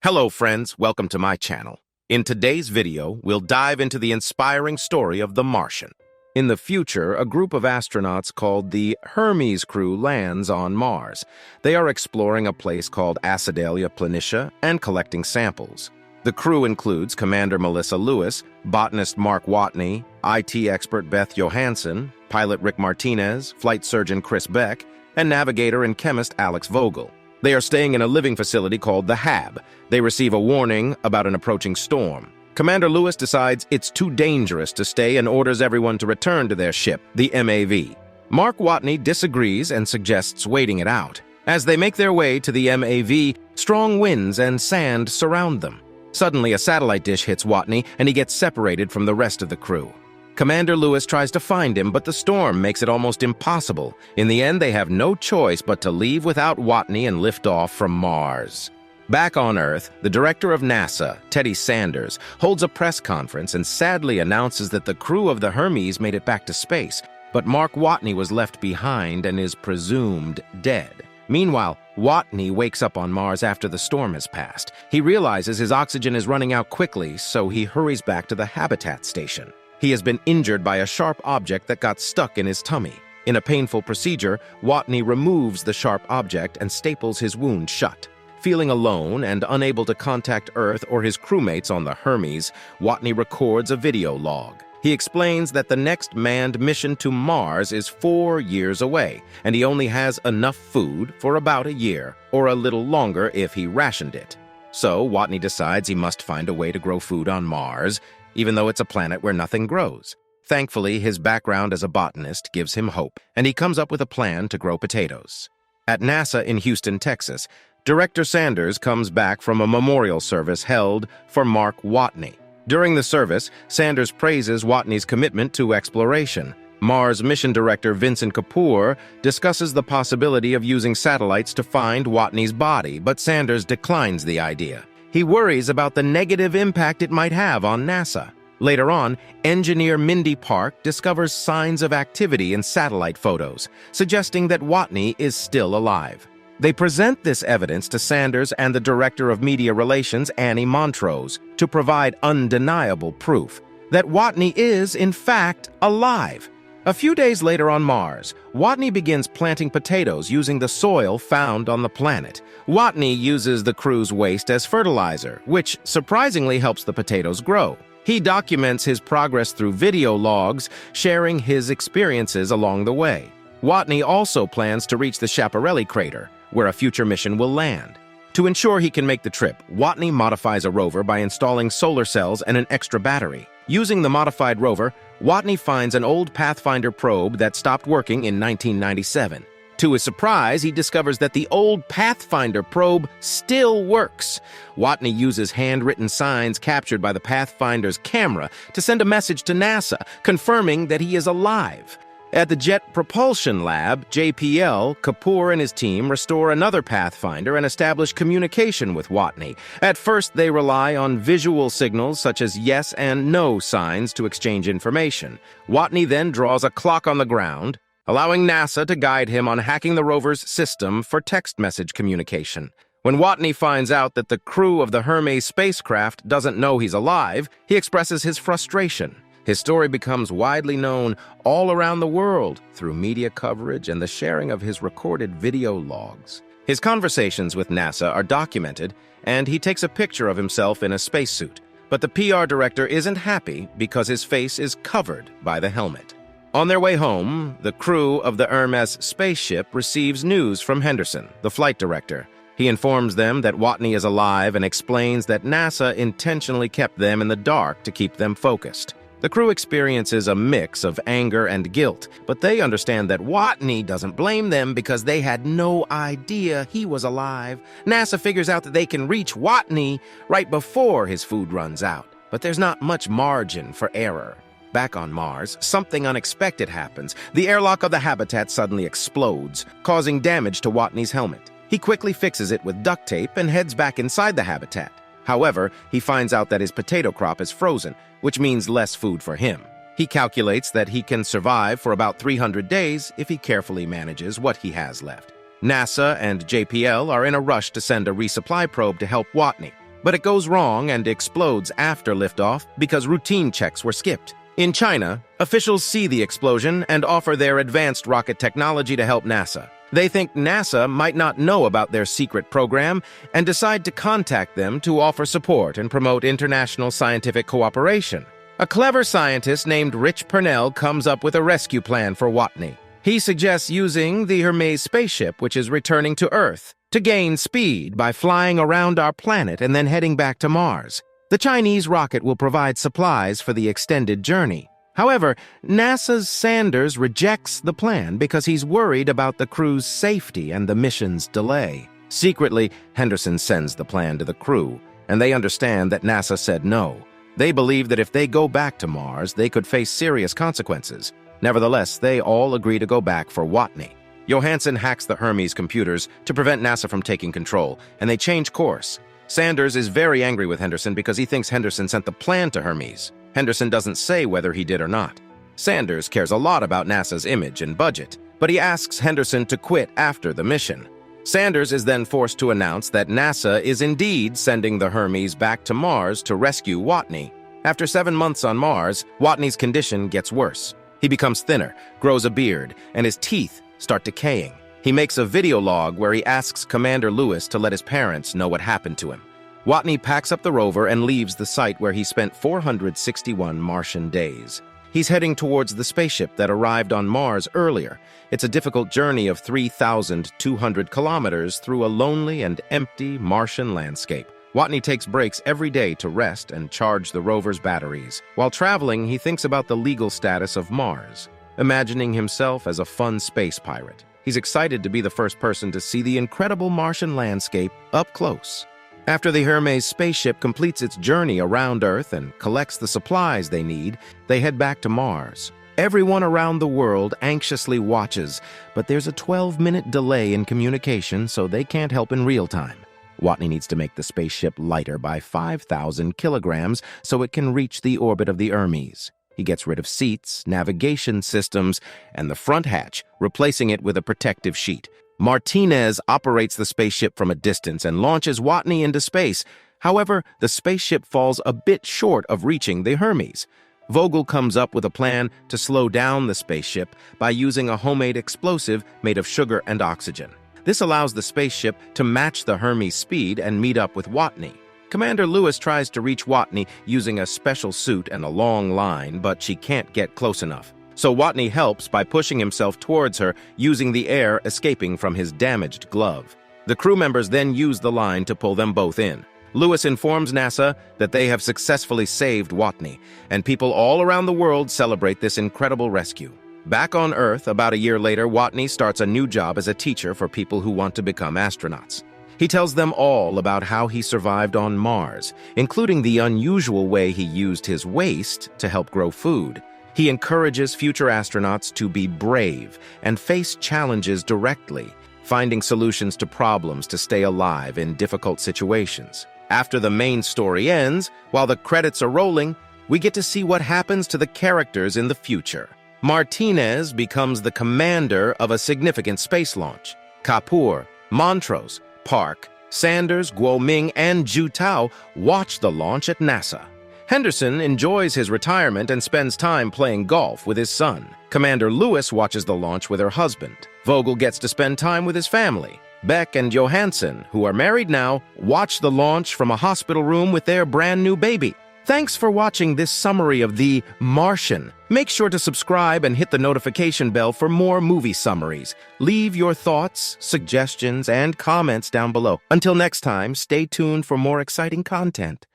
Hello friends, welcome to my channel. In today's video, we'll dive into the inspiring story of the Martian. In the future, a group of astronauts called the Hermes crew lands on Mars. They are exploring a place called Acidalia Planitia and collecting samples. The crew includes Commander Melissa Lewis, botanist Mark Watney, IT expert Beth Johansson, pilot Rick Martinez, flight surgeon Chris Beck, and navigator and chemist Alex Vogel. They are staying in a living facility called the Hab. They receive a warning about an approaching storm. Commander Lewis decides it's too dangerous to stay and orders everyone to return to their ship, the MAV. Mark Watney disagrees and suggests waiting it out. As they make their way to the MAV, strong winds and sand surround them. Suddenly, a satellite dish hits Watney, and he gets separated from the rest of the crew. Commander Lewis tries to find him, but the storm makes it almost impossible. In the end, they have no choice but to leave without Watney and lift off from Mars. Back on Earth, the director of NASA, Teddy Sanders, holds a press conference and sadly announces that the crew of the Hermes made it back to space, but Mark Watney was left behind and is presumed dead. Meanwhile, Watney wakes up on Mars after the storm has passed. He realizes his oxygen is running out quickly, so he hurries back to the habitat station. He has been injured by a sharp object that got stuck in his tummy. In a painful procedure, Watney removes the sharp object and staples his wound shut. Feeling alone and unable to contact Earth or his crewmates on the Hermes, Watney records a video log. He explains that the next manned mission to Mars is 4 years away, and he only has enough food for about a year, or a little longer if he rationed it. So Watney decides he must find a way to grow food on Mars, even though it's a planet where nothing grows. Thankfully, his background as a botanist gives him hope, and he comes up with a plan to grow potatoes. At NASA in Houston, Texas, Director Sanders comes back from a memorial service held for Mark Watney. During the service, Sanders praises Watney's commitment to exploration. Mars mission director Vincent Kapoor discusses the possibility of using satellites to find Watney's body, but Sanders declines the idea. He worries about the negative impact it might have on NASA. Later on, engineer Mindy Park discovers signs of activity in satellite photos, suggesting that Watney is still alive. They present this evidence to Sanders and the Director of Media Relations, Annie Montrose, to provide undeniable proof that Watney is, in fact, alive. A few days later on Mars, Watney begins planting potatoes using the soil found on the planet. Watney uses the crew's waste as fertilizer, which surprisingly helps the potatoes grow. He documents his progress through video logs, sharing his experiences along the way. Watney also plans to reach the Schiaparelli crater, where a future mission will land. To ensure he can make the trip, Watney modifies a rover by installing solar cells and an extra battery. Using the modified rover, Watney finds an old Pathfinder probe that stopped working in 1997. To his surprise, he discovers that the old Pathfinder probe still works. Watney uses handwritten signs captured by the Pathfinder's camera to send a message to NASA, confirming that he is alive. At the Jet Propulsion Lab, JPL, Kapoor and his team restore another Pathfinder and establish communication with Watney. At first, they rely on visual signals such as yes and no signs to exchange information. Watney then draws a clock on the ground, allowing NASA to guide him on hacking the rover's system for text message communication. When Watney finds out that the crew of the Hermes spacecraft doesn't know he's alive, he expresses his frustration. His story becomes widely known all around the world through media coverage and the sharing of his recorded video logs. His conversations with NASA are documented, and he takes a picture of himself in a spacesuit. But the PR director isn't happy because his face is covered by the helmet. On their way home, the crew of the Hermes spaceship receives news from Henderson, the flight director. He informs them that Watney is alive and explains that NASA intentionally kept them in the dark to keep them focused. The crew experiences a mix of anger and guilt, but they understand that Watney doesn't blame them because they had no idea he was alive. NASA figures out that they can reach Watney right before his food runs out, but there's not much margin for error. Back on Mars, something unexpected happens. The airlock of the habitat suddenly explodes, causing damage to Watney's helmet. He quickly fixes it with duct tape and heads back inside the habitat. However, he finds out that his potato crop is frozen, which means less food for him. He calculates that he can survive for about 300 days if he carefully manages what he has left. NASA and JPL are in a rush to send a resupply probe to help Watney. but it goes wrong and explodes after liftoff because routine checks were skipped. In China, officials see the explosion and offer their advanced rocket technology to help NASA. They think NASA might not know about their secret program and decide to contact them to offer support and promote international scientific cooperation. A clever scientist named Rich Purnell comes up with a rescue plan for Watney. He suggests using the Hermes spaceship, which is returning to Earth, to gain speed by flying around our planet and then heading back to Mars. The Chinese rocket will provide supplies for the extended journey. However, NASA's Sanders rejects the plan because he's worried about the crew's safety and the mission's delay. Secretly, Henderson sends the plan to the crew, and they understand that NASA said no. They believe that if they go back to Mars, they could face serious consequences. Nevertheless, they all agree to go back for Watney. Johansson hacks the Hermes computers to prevent NASA from taking control, and they change course. Sanders is very angry with Henderson because he thinks Henderson sent the plan to Hermes. Henderson doesn't say whether he did or not. Sanders cares a lot about NASA's image and budget, but he asks Henderson to quit after the mission. Sanders is then forced to announce that NASA is indeed sending the Hermes back to Mars to rescue Watney. After 7 months on Mars, Watney's condition gets worse. He becomes thinner, grows a beard, and his teeth start decaying. He makes a video log where he asks Commander Lewis to let his parents know what happened to him. Watney packs up the rover and leaves the site where he spent 461 Martian days. He's heading towards the spaceship that arrived on Mars earlier. It's a difficult journey of 3,200 kilometers through a lonely and empty Martian landscape. Watney takes breaks every day to rest and charge the rover's batteries. While traveling, he thinks about the legal status of Mars, imagining himself as a fun space pirate. He's excited to be the first person to see the incredible Martian landscape up close. After the Hermes spaceship completes its journey around Earth and collects the supplies they need, they head back to Mars. Everyone around the world anxiously watches, but there's a 12-minute delay in communication, so they can't help in real time. Watney needs to make the spaceship lighter by 5,000 kilograms so it can reach the orbit of the Hermes. He gets rid of seats, navigation systems, and the front hatch, replacing it with a protective sheet. Martinez operates the spaceship from a distance and launches Watney into space. However, the spaceship falls a bit short of reaching the Hermes. Vogel comes up with a plan to slow down the spaceship by using a homemade explosive made of sugar and oxygen. This allows the spaceship to match the Hermes speed and meet up with Watney. Commander Lewis tries to reach Watney using a special suit and a long line, but she can't get close enough. So Watney helps by pushing himself towards her using the air escaping from his damaged glove. The crew members then use the line to pull them both in. Lewis informs NASA that they have successfully saved Watney, and people all around the world celebrate this incredible rescue. Back on Earth, about a year later, Watney starts a new job as a teacher for people who want to become astronauts. He tells them all about how he survived on Mars, including the unusual way he used his waste to help grow food. He encourages future astronauts to be brave and face challenges directly, finding solutions to problems to stay alive in difficult situations. After the main story ends, while the credits are rolling, we get to see what happens to the characters in the future. Martinez becomes the commander of a significant space launch. Kapoor, Montrose, Park, Sanders, Guoming, and Zhu Tao watch the launch at NASA. Henderson enjoys his retirement and spends time playing golf with his son. Commander Lewis watches the launch with her husband. Vogel gets to spend time with his family. Beck and Johansson, who are married now, watch the launch from a hospital room with their brand new baby. Thanks for watching this summary of The Martian. Make sure to subscribe and hit the notification bell for more movie summaries. Leave your thoughts, suggestions, and comments down below. Until next time, stay tuned for more exciting content.